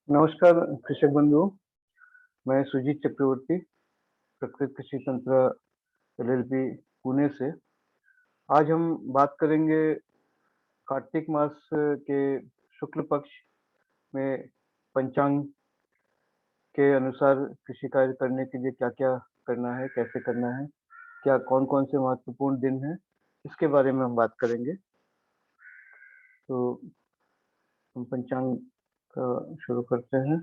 नमस्कार कृषक बंधु। मैं सुजीत चक्रवर्ती, प्रकृति कृषि तंत्र एलएलपी पुणे से। आज हम बात करेंगे कार्तिक मास के शुक्ल पक्ष में पंचांग के अनुसार कृषि कार्य करने के लिए क्या क्या करना है, कैसे करना है, क्या कौन कौन से महत्वपूर्ण दिन हैं, इसके बारे में हम बात करेंगे। तो हम पंचांग का शुरू करते हैं।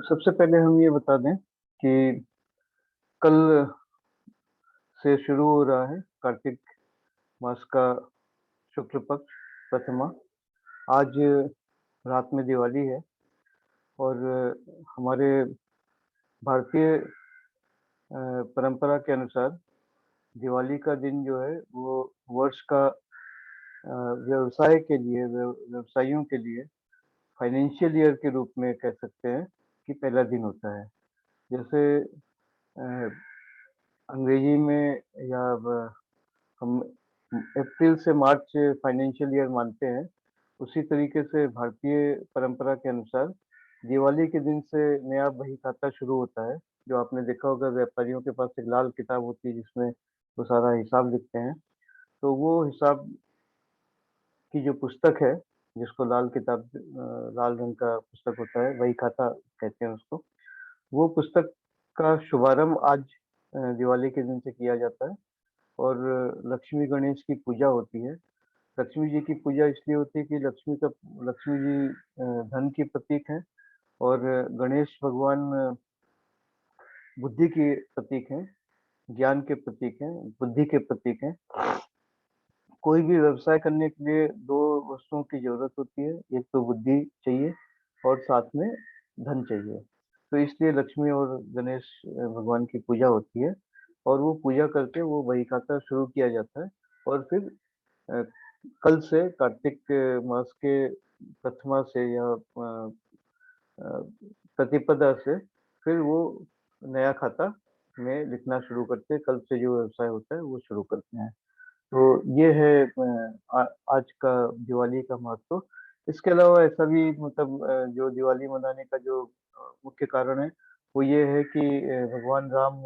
सबसे पहले हम ये बता दें कि कल से शुरू हो रहा है कार्तिक मास का शुक्ल पक्ष प्रथमा। आज रात में दिवाली है और हमारे भारतीय परंपरा के अनुसार दिवाली का दिन जो है वो वर्ष का व्यवसाय के लिए, व्यवसायियों के लिए फाइनेंशियल ईयर के रूप में कह सकते हैं कि पहला दिन होता है। जैसे अंग्रेजी में या हम अप्रैल से मार्च फाइनेंशियल ईयर मानते हैं, उसी तरीके से भारतीय परंपरा के अनुसार दिवाली के दिन से नया बही खाता शुरू होता है। जो आपने देखा होगा, व्यापारियों के पास एक लाल किताब होती है जिसमें वो सारा हिसाब लिखते हैं। तो वो हिसाब की जो पुस्तक है, जिसको लाल किताब लाल रंग का पुस्तक होता है, बही खाता कहते हैं उसको। वो पुस्तक का शुभारंभ आज दिवाली के दिन से किया जाता है और लक्ष्मी गणेश की पूजा होती है। लक्ष्मी जी की पूजा इसलिए होती है कि लक्ष्मी जी धन की प्रतीक हैं और गणेश भगवान बुद्धि के प्रतीक हैं, ज्ञान के प्रतीक हैं, बुद्धि के प्रतीक हैं। कोई भी व्यवसाय करने के लिए दो वस्तुओं की जरूरत होती है, एक तो बुद्धि चाहिए और साथ में धन चाहिए। तो इसलिए लक्ष्मी और गणेश भगवान की पूजा होती है और वो पूजा करके वो बही खाता शुरू किया जाता है। और फिर अ, कल से कार्तिक मास के प्रथमा से या प्रतिपदा से फिर वो नया खाता में लिखना शुरू करते हैं। कल से जो व्यवसाय होता है वो शुरू करते हैं। तो ये है आज का दिवाली का महत्व। इसके अलावा ऐसा भी मतलब जो दिवाली मनाने का जो मुख्य कारण है वो ये है कि भगवान राम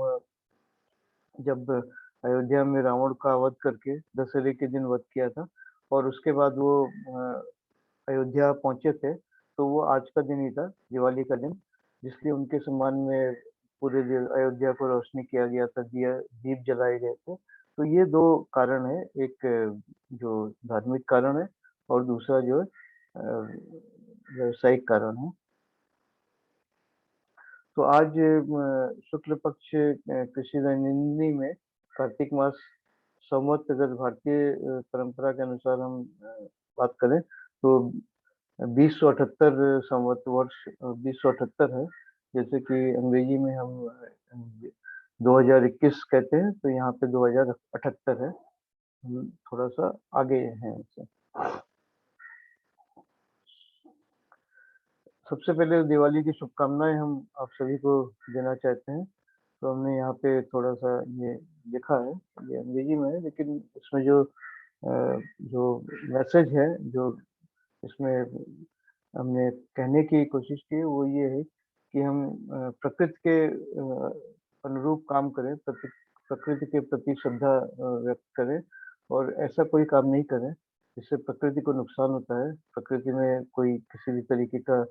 जब अयोध्या में रावण का वध करके दशहरे के दिन वध किया था और उसके बाद वो अयोध्या पहुंचे थे, तो वो आज का दिन ही था, दिवाली का दिन, जिसलिए उनके सम्मान में पूरे अयोध्या को रोशनी किया गया था, दिया दीप जलाए गए थे। तो ये दो कारण है, एक जो धार्मिक कारण है और दूसरा जो है व्यावसायिक कारण है। तो आज शुक्ल पक्ष कृषि दैनिकी में कार्तिक मास संवत, अगर भारतीय परंपरा के अनुसार हम बात करें तो 2078 संवत वर्ष 2078 है। जैसे कि अंग्रेजी में हम 2021 कहते हैं, तो यहाँ पे 2078 है। हम थोड़ा सा आगे हैं उससे। सबसे पहले दिवाली की शुभकामनाएं हम आप सभी को देना चाहते हैं। तो हमने यहाँ पे थोड़ा सा ये लिखा है, ये अंग्रेजी में है, लेकिन इसमें जो मैसेज है, जो इसमें हमने कहने की कोशिश की, वो ये है कि हम प्रकृति के अनुरूप काम करें, प्रकृति के प्रति श्रद्धा व्यक्त करें और ऐसा कोई काम नहीं करें जिससे प्रकृति को नुकसान होता है, प्रकृति में कोई किसी भी तरीके का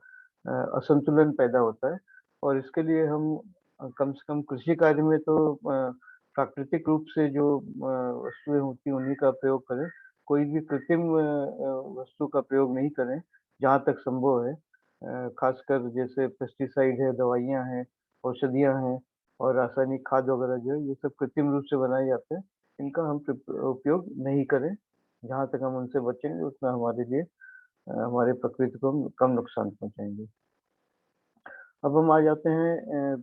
असंतुलन पैदा होता है। और इसके लिए हम कम से कम कृषि कार्य में तो प्राकृतिक रूप से जो वस्तुएं होती हैं उन्हीं का प्रयोग करें। कोई भी कृत्रिम वस्तु का प्रयोग नहीं करें जहाँ तक संभव है। खासकर जैसे पेस्टिसाइड है, दवाइयाँ हैं, औषधियाँ हैं और रासायनिक खाद वगैरह जो है, ये सब कृत्रिम रूप से बनाए जाते हैं। इनका हम उपयोग नहीं करें। जहाँ तक हम उनसे बचेंगे उतना हमारे लिए हमारे प्रकृति को हम कम नुकसान पहुँचाएँगे। अब हम आ जाते हैं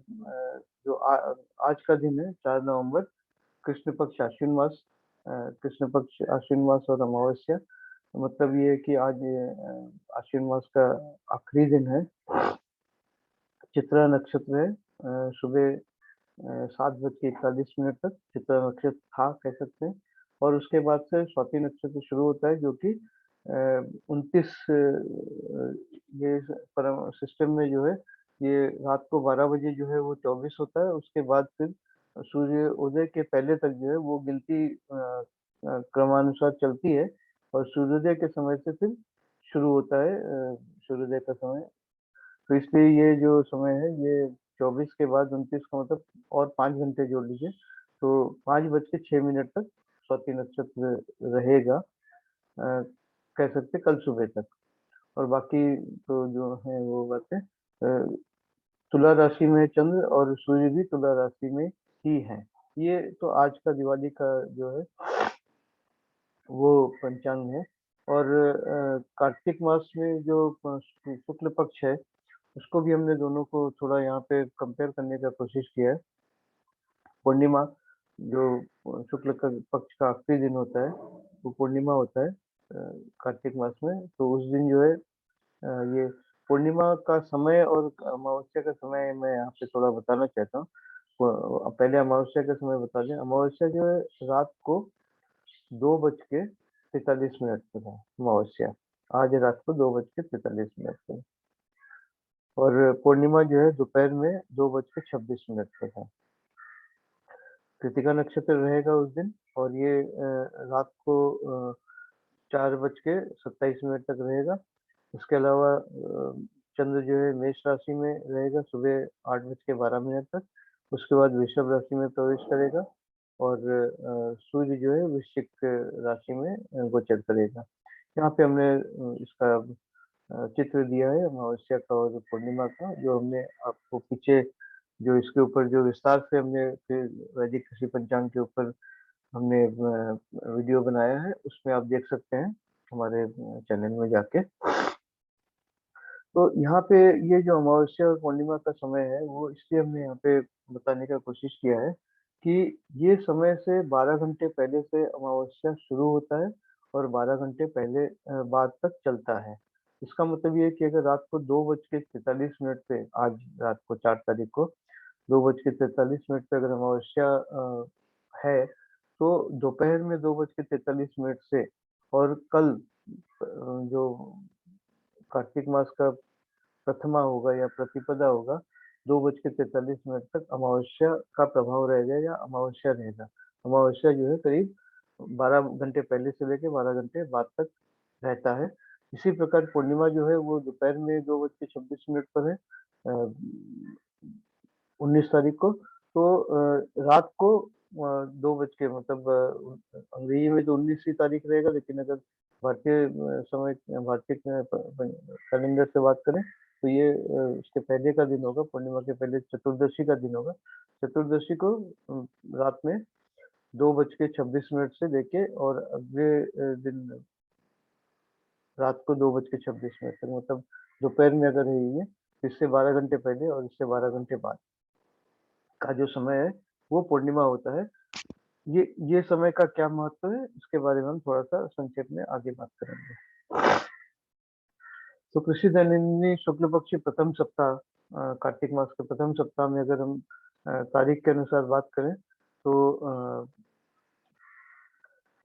जो आज का दिन है 4 नवंबर, कृष्ण पक्ष आश्विन मास। कृष्ण पक्ष आश्विन मास और अमावस्या मतलब ये है कि आज आश्विन मास का आखिरी दिन है। चित्रा नक्षत्र है। सुबह 7:41 तक चित्रा नक्षत्र था कह सकते हैं, और उसके बाद से स्वाति नक्षत्र शुरू होता है, जो कि 29 ये परम सिस्टम में जो है, ये रात को 12 बजे जो है वो 24 होता है। उसके बाद फिर सूर्य उदय के पहले तक जो है वो गिनती क्रमानुसार चलती है, और सूर्योदय के समय से फिर शुरू होता है सूर्योदय का समय। तो इसलिए ये जो समय है, ये 24 के बाद 29 का मतलब और 5 घंटे जोड़ लीजिए, तो 5:06 तक स्वाति नक्षत्र रहेगा, कह सकते हैं कल सुबह तक। और बाकी तो जो है वो बातें, तुला राशि में चंद्र और सूर्य भी तुला राशि में ही है। ये तो आज का दिवाली का जो है वो पंचांग है। और कार्तिक मास में जो शुक्ल पक्ष है, उसको भी हमने दोनों को थोड़ा यहाँ पे कंपेयर करने का कोशिश किया है। पूर्णिमा जो शुक्ल पक्ष का आखिरी दिन होता है, वो पूर्णिमा होता है कार्तिक मास में। तो उस दिन जो है ये पूर्णिमा का समय और अमावस्या का समय मैं यहाँ पे थोड़ा बताना चाहता हूँ। पहले अमावस्या का समय बता दें। अमावस्या जो है रात को 2:43 पर है अमावस्या। आज रात को 2:43 पर। और पूर्णिमा जो है दोपहर में 2:26 पर है। कृतिका नक्षत्र रहेगा उस दिन, और ये रात को 4:27 तक रहेगा। इसके अलावा चंद्र जो है मेष राशि में रहेगा सुबह 8:12 तक। उसके बाद वृषभ राशि में प्रवेश करेगा, और सूर्य जो है वृश्चिक राशि में गोचर करेगा। यहाँ पे हमने इसका चित्र दिया है अमावस्या का और पूर्णिमा का, जो हमने आपको पीछे जो इसके ऊपर जो विस्तार से हमने फिर वैदिक कृषि पंचांग के ऊपर हमने वीडियो बनाया है, उसमें आप देख सकते हैं हमारे चैनल में जाके। तो यहाँ पे ये जो अमावस्या और पूर्णिमा का समय है, वो इसलिए हमने यहाँ पे बताने का कोशिश किया है कि ये समय से 12 घंटे पहले से अमावस्या शुरू होता है, और 12 घंटे पहले बाद तक चलता है। इसका मतलब ये है कि अगर रात को 2:43 पे, आज रात को 4 तारीख को 2:43 पे अगर अमावस्या है, तो दोपहर में 2:43 से, और कल जो कार्तिक मास का प्रथमा होगा या प्रतिपदा होगा, 2:43 तक अमावस्या का प्रभाव रहेगा या अमावस्या रहेगा। अमावस्या जो है करीब 12 घंटे पहले से लेके 12 घंटे बाद तक रहता है। इसी प्रकार पूर्णिमा जो है वो दोपहर में 2:26 पर है, 19 तारीख को। तो रात को 2 बज के मतलब अंग्रेजी में तो 19वीं तारीख रहेगा, लेकिन अगर भारतीय समय भारतीय कैलेंडर से बात करें, तो ये उसके पहले का दिन होगा। पूर्णिमा के पहले चतुर्दशी का दिन होगा। चतुर्दशी को रात में 2:26 से लेके और अगले दिन रात को 2:26 तक, मतलब दोपहर में अगर है ये, इससे 12 घंटे पहले और इससे 12 घंटे बाद का जो समय है वो पूर्णिमा होता है। ये समय का क्या महत्व है, इसके बारे में हम थोड़ा सा संक्षेप में आगे बात करेंगे। तो कृषि दैनिक शुक्ल पक्ष प्रथम सप्ताह, कार्तिक मास के प्रथम सप्ताह में अगर हम तारीख के अनुसार बात करें, तो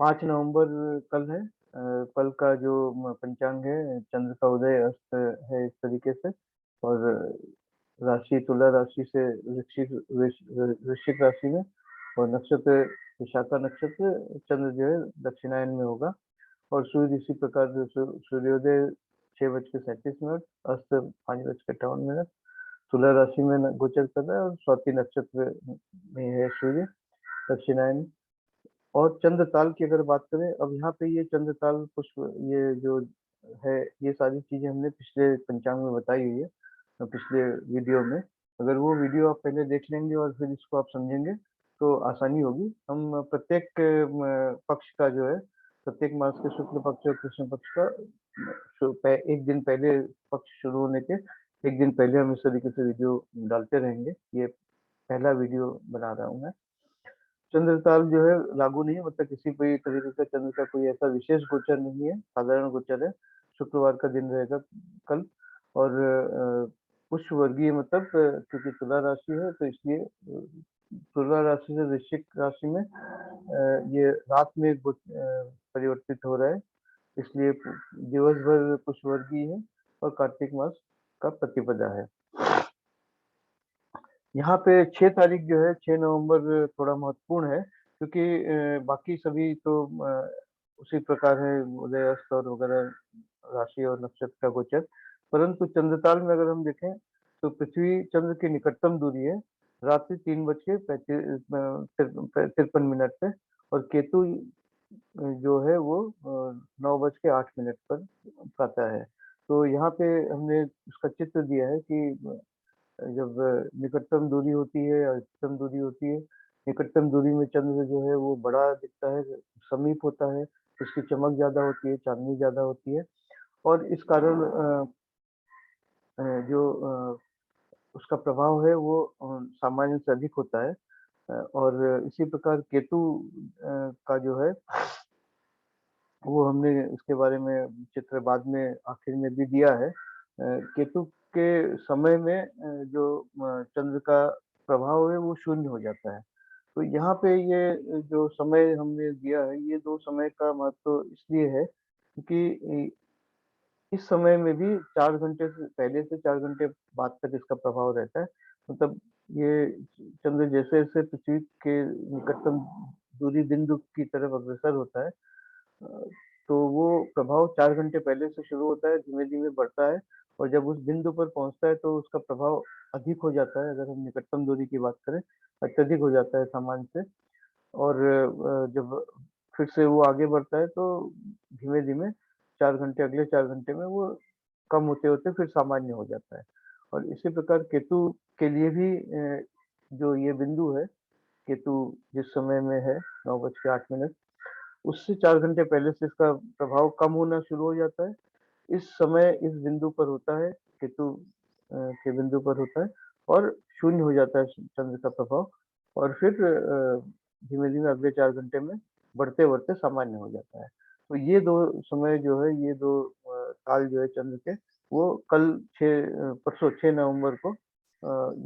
5 नवंबर कल है। कल का जो पंचांग है, चंद्र का उदय अस्त है इस तरीके से, और राशि तुला राशि से वृश्चिक राशि में, और नक्षत्र विशाखा नक्षत्र, चंद्र जो है दक्षिणायन में होगा। और सूर्य इसी प्रकार सूर्योदय 6:37, अस्त 5:58, तुला राशि में गोचर कर रहा है, और स्वाति नक्षत्र में है सूर्य दक्षिणायन। और चंद्रताल की अगर बात करें, अब यहाँ पे ये चंद्रताल पुष्प ये जो है, ये सारी चीजें हमने पिछले पंचांग में बताई हुई है, पिछले वीडियो में। अगर वो वीडियो आप पहले देख लेंगे और फिर इसको आप समझेंगे, तो आसानी होगी। हम प्रत्येक पक्ष का जो है, प्रत्येक मास के शुक्ल पक्ष और कृष्ण पक्ष का एक दिन पहले, पक्ष शुरू होने के एक दिन पहले हम इस तरीके से वीडियो डालते रहेंगे। ये पहला वीडियो बना रहा हूँ मैं। चंद्रताल जो है लागू नहीं है, मतलब किसी भी तरीके का चंद्र का कोई ऐसा विशेष गोचर नहीं है, साधारण गोचर है। शुक्रवार का दिन रहेगा कल। और पुष्य वर्गीय, मतलब क्योंकि तुला राशि है तो इसलिए तुला राशि से वृश्चिक राशि में ये रात में परिवर्तित हो रहा है, इसलिए दिवस भर पुष्य वर्गीय है और कार्तिक मास का प्रतिपदा है। यहाँ पे 6 तारीख जो है, 6 नवंबर थोड़ा महत्वपूर्ण है, क्योंकि बाकी सभी तो उसी प्रकार है, उदय अस्त और वगैरह राशि और नक्षत्र का गोचर। परंतु चंद्रताल में अगर हम देखें तो पृथ्वी चंद्र की निकटतम दूरी है रात्रि 3:53 पे, और केतु जो है वो 9:08 पर आता है। तो यहाँ पे हमने उसका चित्र दिया है कि जब निकटतम दूरी होती है या अधिकतम दूरी होती है, निकटतम दूरी में चंद्र जो है वो बड़ा दिखता है, समीप होता है, उसकी चमक ज्यादा होती है, चांदनी ज्यादा होती है, और इस कारण जो उसका प्रभाव है वो सामान्य से अधिक होता है। और इसी प्रकार केतु का जो है वो हमने इसके बारे में चित्र बाद में आखिर में भी दिया है। केतु के समय में जो चंद्र का प्रभाव है वो शून्य हो जाता है। तो यहाँ पे ये जो समय हमने दिया है, ये दो समय का महत्व इसलिए है क्योंकि इस समय में भी 4 घंटे से पहले से 4 घंटे बाद तक इसका प्रभाव रहता है। मतलब ये चंद्र जैसे-जैसे पृथ्वी के निकटतम दूरी बिंदु की तरफ अग्रसर होता है, अ, तो वो प्रभाव 4 घंटे पहले से शुरू होता है, धीमे-धीमे बढ़ता है, और जब उस बिंदु पर पहुँचता है तो उसका प्रभाव अधिक हो जाता है। अगर हम निकटतम दूरी की बात करें, अत्यधिक हो जाता है सामान्य से। और जब फिर से वो आगे बढ़ता है तो धीमे-धीमे 4 घंटे, अगले 4 घंटे में वो कम होते-होते फिर सामान्य हो जाता है। और इसी प्रकार केतु के लिए भी जो ये बिंदु है, केतु जिस समय में है 9:08, उससे 4 घंटे पहले से इसका प्रभाव कम होना शुरू हो जाता है। इस समय इस बिंदु पर होता है, केतु के बिंदु पर होता है, और शून्य हो जाता है चंद्र का प्रभाव, और फिर धीमे-धीमे अगले 4 घंटे में बढ़ते-बढ़ते सामान्य हो जाता है। तो ये 2 समय जो है, ये 2 काल जो है चंद्र के, वो कल परसों 6 नवंबर को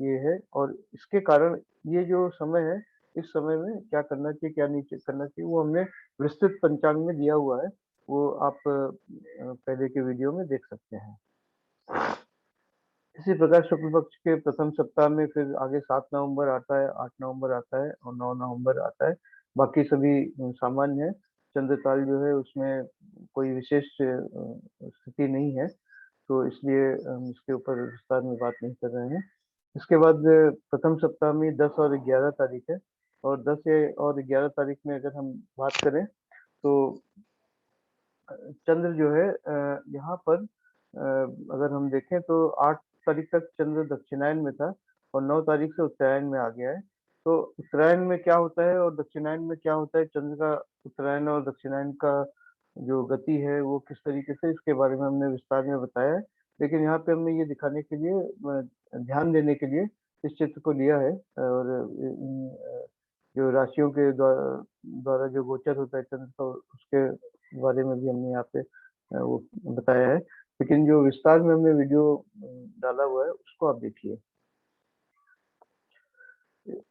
ये है, और इसके कारण ये जो समय है, इस समय में क्या करना चाहिए, क्या नहीं करना चाहिए, वो हमने विस्तृत पंचांग में दिया हुआ है। वो आप पहले के वीडियो में देख सकते हैं। इसी प्रकार शुक्ल पक्ष के प्रथम सप्ताह में फिर आगे 7 नवंबर आता है, 8 नवंबर आता है और 9 नवंबर आता है। बाकी सभी सामान्य है। चंद्रताल जो है उसमें कोई विशेष स्थिति नहीं है, तो इसलिए हम इसके ऊपर विस्तार में बात नहीं कर रहे हैं। इसके बाद प्रथम सप्ताह में 10 और 11 तारीख है, और 10 और 11 तारीख में अगर हम बात करें तो चंद्र जो है यहाँ पर अगर हम देखें तो 8 तारीख तक चंद्र दक्षिणायन में था, और 9 तारीख से उत्तरायण में आ गया है। तो उत्तरायण में क्या होता है और दक्षिणायन में क्या होता है, चंद्र का उत्तरायण और दक्षिणायन का जो गति है वो किस तरीके से, इसके बारे में हमने विस्तार में बताया है। लेकिन यहाँ पे हमने ये दिखाने के लिए ध्यान देने के लिए इस चित्र को लिया है, और जो राशियों के द्वारा जो गोचर होता है चंद्र का, उसके बारे में भी हमने यहाँ पे वो बताया है। लेकिन जो विस्तार में हमने वीडियो डाला हुआ है उसको आप देखिए।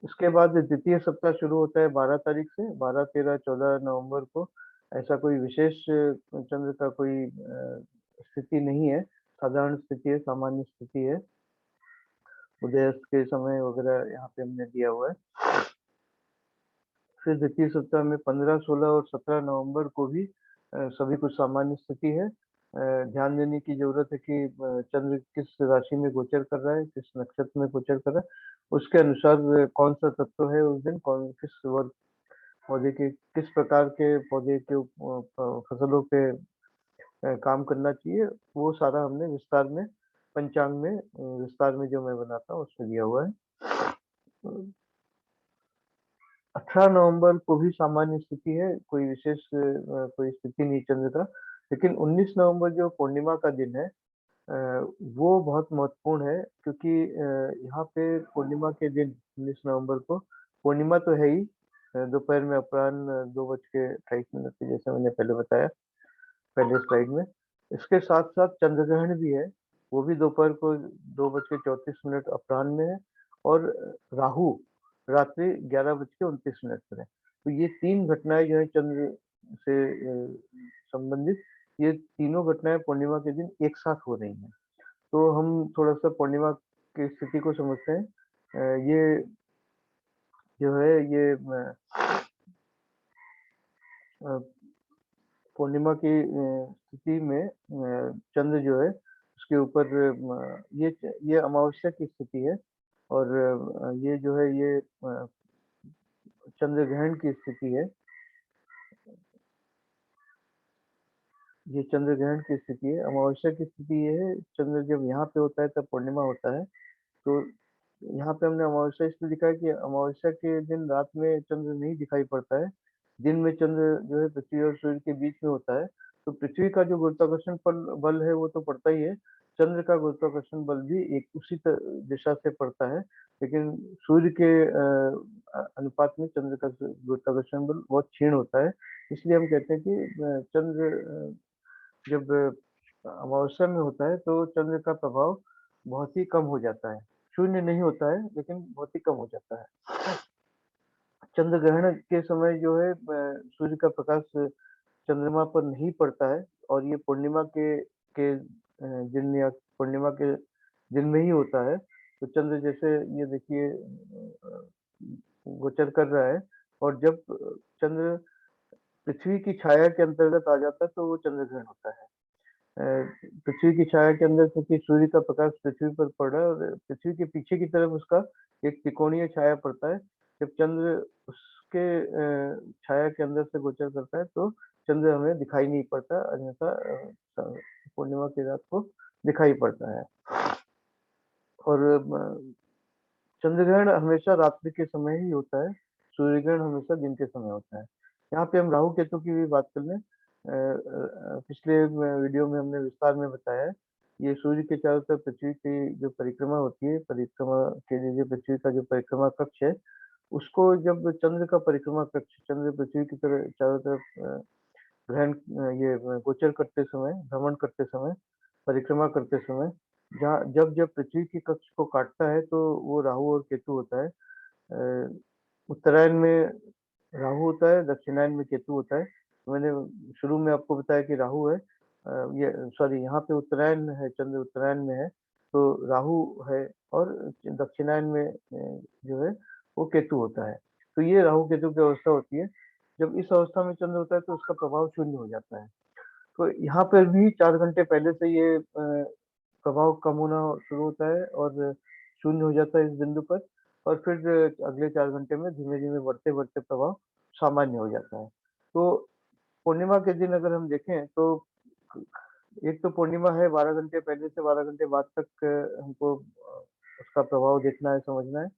इसके बाद द्वितीय सप्ताह शुरू होता है 12 तारीख से, 12, 13, 14 नवंबर को। ऐसा कोई विशेष चंद्र का कोई स्थिति नहीं है, साधारण स्थिति है, सामान्य स्थिति है। उदयास्त के समय वगैरह यहाँ पे हमने दिया हुआ है। फिर द्वितीय सप्ताह में 15, 16 और 17 नवंबर को भी सभी कुछ सामान्य स्थिति है। ध्यान देने की ज़रूरत है कि चंद्र किस राशि में गोचर कर रहा है, किस नक्षत्र में गोचर कर रहा है, उसके अनुसार कौन-सा तत्व है उस दिन, कौन किस वर्ग पौधे के, किस प्रकार के पौधे के फसलों पे काम करना चाहिए, वो सारा हमने विस्तार में पंचांग में विस्तार में जो मैं बनाता हूँ उसमें दिया हुआ है। 18 नवंबर को भी सामान्य स्थिति है, कोई विशेष कोई स्थिति नहीं चंद्र का। लेकिन 19 नवंबर जो पूर्णिमा का दिन है, वो बहुत महत्वपूर्ण है, क्योंकि यहाँ पे पूर्णिमा के दिन 19 नवंबर को पूर्णिमा तो है ही, दोपहर में अपराह्न 2:28 पे, जैसे मैंने पहले बताया पहले स्लाइड में। इसके साथ-साथ चंद्र ग्रहण भी है, वो भी दोपहर को 2:34 अपराह्न में है, और राहु रात्रि 11:29 पर है। तो ये 3 घटनाएँ जो है चंद्र से संबंधित, ये तीनों घटनाएँ पूर्णिमा के दिन एक साथ हो रही हैं। तो हम थोड़ा-सा पूर्णिमा की स्थिति को समझते हैं। ये जो है ये अ, पूर्णिमा की स्थिति में चंद्र जो है उसके ऊपर ये अमावस्या की स्थिति है, और ये जो है ये चंद्र ग्रहण की स्थिति है। ये चंद्र ग्रहण की स्थिति है। अमावस्या की स्थिति ये है, चंद्र जब यहाँ पे होता है तब पूर्णिमा होता है। तो यहाँ पे हमने अमावस्या इसलिए लिखा है कि अमावस्या के दिन रात में चंद्र नहीं दिखाई पड़ता है। दिन में चंद्र जो है पृथ्वी और सूर्य के बीच में होता है। तो पृथ्वी का जो गुरुत्वाकर्षण बल है वो तो पड़ता ही है। चंद्र का गुरुत्वाकर्षण बल भी एक उसी दिशा से पड़ता है। लेकिन सूर्य के अनुपात में चंद्र का गुरुत्वाकर्षण बल बहुत क्षीण होता है। इसलिए हम कहते हैं कि चंद्र जब अमावस्या में होता है तो चंद्र का प्रभाव बहुत ही कम हो जाता है। शून्य नहीं होता है, लेकिन बहुत ही कम हो जाता है। चंद्र ग्रहण के समय जो है सूर्य का प्रकाश चंद्रमा पर नहीं पड़ता है, और ये पूर्णिमा के दिन या पूर्णिमा के दिन में ही होता है। तो चंद्र जैसे ये देखिए गोचर कर रहा है, और जब चंद्र पृथ्वी की छाया के अंतर्गत आ जाता है तो वो चंद्र ग्रहण होता है। पृथ्वी की छाया के अंदर, क्योंकि सूर्य का प्रकाश पृथ्वी पर पड़ रहा है और पृथ्वी के पीछे की तरफ उसका एक त्रिकोणीय छाया पड़ता है। जब चंद्र उसके छाया के अंदर से गोचर करता है तो चंद्र हमें दिखाई नहीं पड़ता, अन्यथा पूर्णिमा की रात को दिखाई पड़ता है। और चंद्र ग्रहण हमेशा रात्रि के समय ही होता है, सूर्य ग्रहण हमेशा दिन के समय होता है। यहाँ पे हम राहु केतु की भी बात कर लें। पिछले वीडियो में हमने विस्तार में बताया है, ये सूर्य के चारों तरफ पृथ्वी की जो परिक्रमा होती है, परिक्रमा के लिए जो पृथ्वी का जो परिक्रमा कक्ष है, उसको जब चंद्र का परिक्रमा कक्ष चंद्र पृथ्वी की तरह चारों तरफ ग्रहण ये गोचर करते समय, भ्रमण करते समय, परिक्रमा करते समय, जहाँ जब-जब पृथ्वी के कक्ष को काटता है तो वो राहु और केतु होता है। उत्तरायण में राहु होता है, दक्षिणायन में केतु होता है। मैंने शुरू में आपको बताया कि राहु है, ये सॉरी यहाँ पे उत्तरायण है, चंद्र उत्तरायण में है, तो राहु है, और दक्षिणायन में जो है वो केतु होता है। तो ये राहु केतु की अवस्था होती है। जब इस अवस्था में चंद्र होता है तो उसका प्रभाव शून्य हो जाता है। तो यहाँ पर भी 4 घंटे पहले से ये प्रभाव कम होना शुरू होता है और शून्य हो जाता है इस बिंदु पर, और फिर अगले 4 घंटे में धीमे-धीमे बढ़ते-बढ़ते प्रभाव सामान्य हो जाता है। तो पूर्णिमा के दिन अगर हम देखें तो एक तो पूर्णिमा है, 12 घंटे पहले से 12 घंटे बाद तक हमको उसका प्रभाव देखना है, समझना है।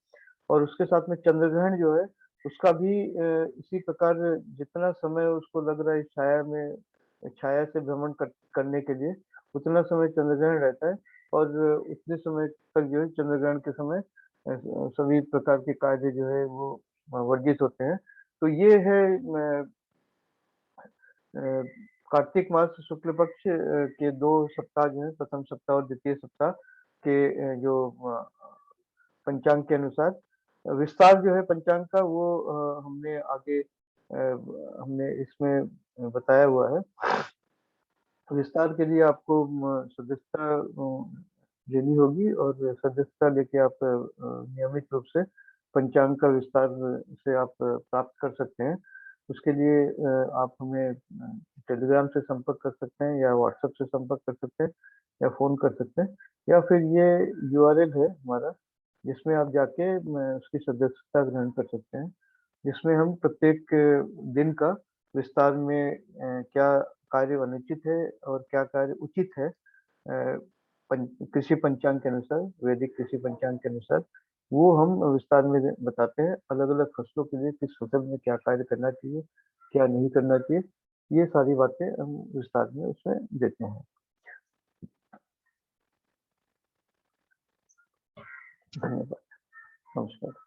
और उसके साथ में चंद्र ग्रहण जो है, उसका भी इसी प्रकार जितना समय उसको लग रहा है छाया से भ्रमण करने के लिए, उतना समय चंद्र ग्रहण रहता है, और उतने समय तक जो है चंद्र ग्रहण के समय सभी प्रकार के कार्य जो है वो वर्जित होते हैं। तो ये है अ, कार्तिक मास शुक्ल पक्ष के 2 सप्ताह जो है, प्रथम सप्ताह और द्वितीय सप्ताह के जो पंचांग के अनुसार विस्तार जो है पंचांग का वो हमने इसमें बताया हुआ है। विस्तार के लिए आपको सदस्यता लेनी होगी, और सदस्यता लेके आप नियमित रूप से पंचांग का विस्तार से आप प्राप्त कर सकते हैं। उसके लिए आप हमें टेलीग्राम से संपर्क कर सकते हैं, या व्हाट्सएप से संपर्क कर सकते हैं, या फ़ोन कर सकते हैं, या फिर ये यूआरएल है हमारा, जिसमें आप जाके उसकी सदस्यता ग्रहण कर सकते हैं। जिसमें हम प्रत्येक दिन का विस्तार में क्या कार्य अनुचित है और क्या कार्य उचित है, कृषि पंचांग के अनुसार, वैदिक कृषि पंचांग के अनुसार, वो हम विस्तार में बताते हैं। अलग-अलग फसलों के लिए किस फसल में क्या कार्य करना चाहिए, क्या नहीं करना चाहिए, ये सारी बातें हम विस्तार में उसमें देते हैं। धन्यवाद। नमस्कार।